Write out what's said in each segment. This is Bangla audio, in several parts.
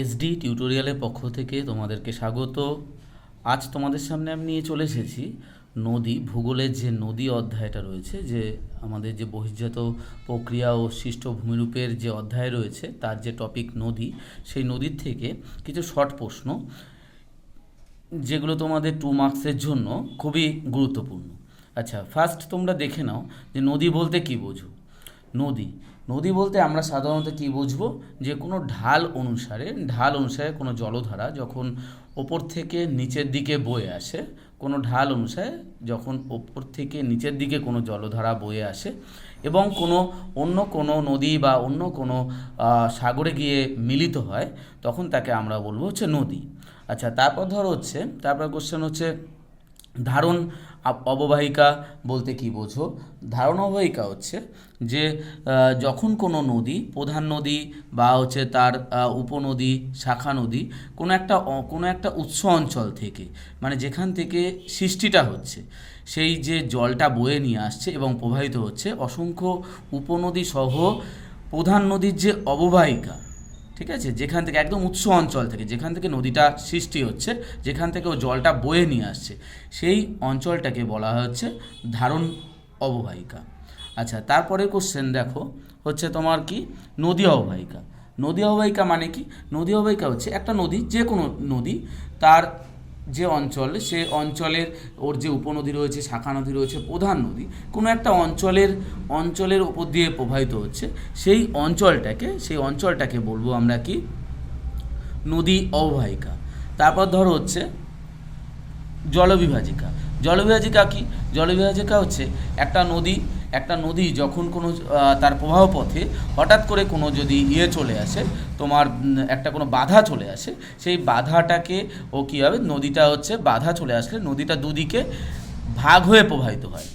এসডি টিউটোরিয়ালের পক্ষ থেকে তোমাদেরকে স্বাগত। আজ তোমাদের সামনে আমি নিয়ে চলে এসেছি নদী ভূগোলের যে নদী অধ্যায়টা রয়েছে, যে আমাদের যে বহির্জাত প্রক্রিয়া ও সৃষ্ট ভূমিরূপের যে অধ্যায় রয়েছে তার যে টপিক নদী, সেই নদীর থেকে কিছু শর্ট প্রশ্ন যেগুলো তোমাদের 2 মার্কসের জন্য খুবই গুরুত্বপূর্ণ। আচ্ছা, ফার্স্ট তোমরা দেখে নাও যে নদী বলতে কী বোঝো। নদী নদী বলতে আমরা সাধারণত কী বুঝবো, যে কোনো ঢাল অনুসারে কোনো জলধারা যখন ওপর থেকে নিচের দিকে বয়ে আসে, কোনো ঢাল অনুসারে যখন ওপর থেকে নিচের দিকে কোনো জলধারা বয়ে আসে এবং অন্য কোনো নদী বা অন্য কোনো সাগরে গিয়ে মিলিত হয়, তখন তাকে আমরা বলবো হচ্ছে নদী। আচ্ছা, তারপর কোশ্চেন হচ্ছে ধারণ অববাহিকা বলতে কী বোঝো। ধারণ অববাহিকা হচ্ছে যে যখন কোনো নদী, প্রধান নদী বা হচ্ছে তার উপনদী, শাখা নদী কোনো একটা উৎস অঞ্চল থেকে, মানে যেখান থেকে সৃষ্টিটা হচ্ছে, সেই যে জলটা বয়ে নিয়ে আসছে এবং প্রবাহিত হচ্ছে, অসংখ্য উপনদী সহ প্রধান নদীর যে অববাহিকা, ঠিক আছে, যেখান থেকে একদম উৎস অঞ্চল থেকে, যেখান থেকে নদীটা সৃষ্টি হচ্ছে, যেখান থেকে ও জলটা বয়ে নিয়ে আসছে, সেই অঞ্চলটাকে বলা হচ্ছে ধারণ অববাহিকা। আচ্ছা, তারপরে কোশ্চেন দেখো হচ্ছে তোমার কি নদী অববাহিকা। নদী অববাহিকা মানে কি? নদী অববাহিকা হচ্ছে একটা নদী, যে কোনো নদী, তার যে অঞ্চল, সে অঞ্চলের ওর যে উপনদী রয়েছে, শাখা নদী রয়েছে, প্রধান নদী কোনো একটা অঞ্চলের উপর দিয়ে প্রবাহিত হচ্ছে, সেই অঞ্চলটাকে বলবো আমরা কি নদী অববাহিকা। তারপর ধরো হচ্ছে জলবিভাজিকা। জলবিভাজিকা কি? জলবিভাজিকা হচ্ছে একটা নদী যখন কোনো তার প্রবাহ পথে হঠাৎ করে কোনো যদি চলে আসে, তোমার কোনো বাধা চলে আসে, সেই বাধাটাকে ও কী হবে, নদীটা হচ্ছে বাধা চলে আসলে নদীটা দুদিকে ভাগ হয়ে প্রবাহিত হয়,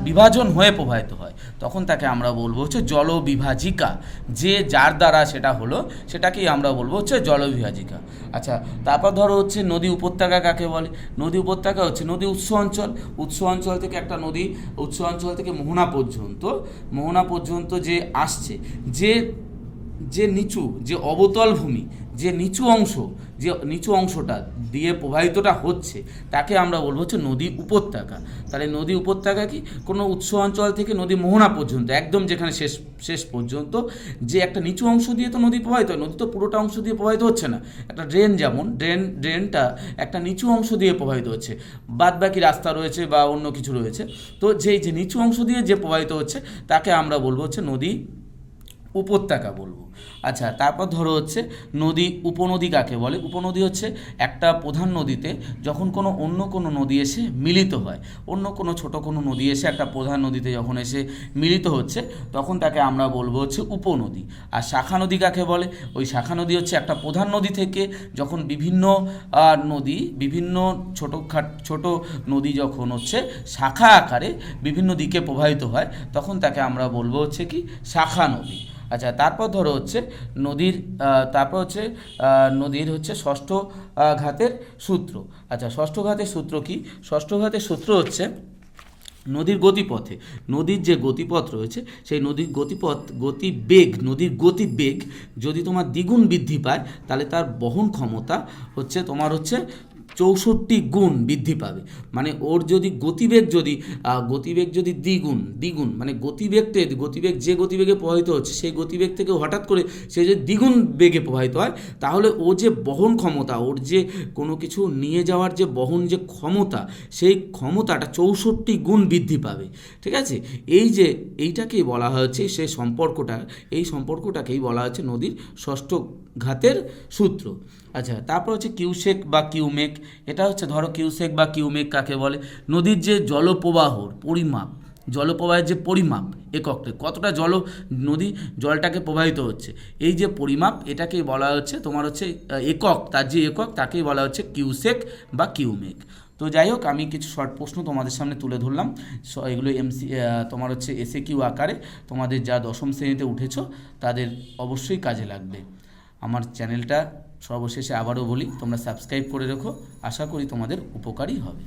বিভাজন হয়ে প্রবাহিত হয়, তখন তাকে আমরা বলবো হচ্ছে জলবিভাজিকা। যার দ্বারা সেটা হলো, সেটাকেই আমরা বলবো হচ্ছে জলবিভাজিকা। আচ্ছা, তারপর ধরো হচ্ছে নদী উপত্যকা কাকে বলে। নদী উপত্যকা হচ্ছে নদী উৎস অঞ্চল থেকে একটা নদী, উৎস অঞ্চল থেকে মোহনা পর্যন্ত যে আসছে, যে নিচু, যে অবতল ভূমি, যে নিচু অংশটা দিয়ে প্রবাহিতটা হচ্ছে, তাকে আমরা বলবো হচ্ছে নদী উপত্যকা। তাহলে নদী উপত্যকা কি? কোনো উৎস অঞ্চল থেকে নদী মোহনা পর্যন্ত, একদম যেখানে শেষ পর্যন্ত যে একটা নিচু অংশ দিয়ে তো নদী প্রবাহিত হয়, নদী তো পুরোটা অংশ দিয়ে প্রবাহিত হচ্ছে না। একটা ড্রেন, যেমন ড্রেনটা একটা নিচু অংশ দিয়ে প্রবাহিত হচ্ছে, বাদ বাকি রাস্তা রয়েছে বা অন্য কিছু রয়েছে, তো যে নিচু অংশ দিয়ে যে প্রবাহিত হচ্ছে, তাকে আমরা বলবো হচ্ছে নদী উপত্যকা বলবো। আচ্ছা, তারপর ধরো হচ্ছে উপনদী কাকে বলে। উপনদী হচ্ছে একটা প্রধান নদীতে যখন অন্য কোনো নদী এসে মিলিত হয়, অন্য কোনো ছোট কোনো নদী এসে একটা প্রধান নদীতে যখন এসে মিলিত হচ্ছে, তখন তাকে আমরা বলবো হচ্ছে উপনদী। আর শাখা নদী কাকে বলে? ওই শাখা নদী হচ্ছে একটা প্রধান নদী থেকে যখন বিভিন্ন ছোট নদী যখন হচ্ছে শাখা আকারে বিভিন্ন দিকে প্রবাহিত হয়, তখন তাকে আমরা বলবো হচ্ছে কি শাখা নদী। আচ্ছা, তারপর ধরো হচ্ছে নদীর হচ্ছে ষষ্ঠ ঘাতের সূত্র। আচ্ছা, ষষ্ঠ ঘাতের সূত্র কি? ষষ্ঠ ঘাতের সূত্র হচ্ছে নদীর যে গতিপথ রয়েছে, সেই নদীর গতিবেগ যদি তোমার দ্বিগুণ বৃদ্ধি পায়, তাহলে তার বহন ক্ষমতা হচ্ছে তোমার হচ্ছে 64 গুণ বৃদ্ধি পাবে। মানে ওর যদি গতিবেগ যদি দ্বিগুণ মানে গতিবেগ যে গতিবেগে প্রবাহিত হচ্ছে, সেই গতিবেগ থেকে হঠাৎ করে সে যদি দ্বিগুণ বেগে প্রবাহিত হয়, তাহলে ও যে বহন ক্ষমতা, ওর যে কোনো কিছু নিয়ে যাওয়ার যে বহন যে ক্ষমতা, সেই ক্ষমতাটা 64 গুণ বৃদ্ধি পাবে। ঠিক আছে, এইটাকেই বলা হচ্ছে এই সম্পর্কটাকেই বলা হচ্ছে নদীর ষষ্ঠ ঘাতের সূত্র। আচ্ছা, তারপর হচ্ছে কিউসেক বা কিউমেক। এটা হচ্ছে ধরো কিউসেক বা কিউমেক কাকে বলে? নদীর যে জলপ্রবাহের যে পরিমাপ, এককটা কতটা জলটাকে প্রবাহিত হচ্ছে, এই যে পরিমাপ, এটাকেই বলা হচ্ছে তোমার হচ্ছে একক, তার যে একক, তাকেই বলা হচ্ছে কিউসেক বা কিউমেক। তো যাই হোক, আমি কিছু শর্ট প্রশ্ন তোমাদের সামনে তুলে ধরলাম। এগুলো তোমার হচ্ছে এসএকিউ আকারে, তোমাদের যা 10ম শ্রেণীতে উঠেছো তাদের অবশ্যই কাজে লাগবে। আমার চ্যানেলটা সর্বশেষে আবারও বলি, তোমরা সাবস্ক্রাইব করে রেখো, আশা করি তোমাদের উপকারী হবে।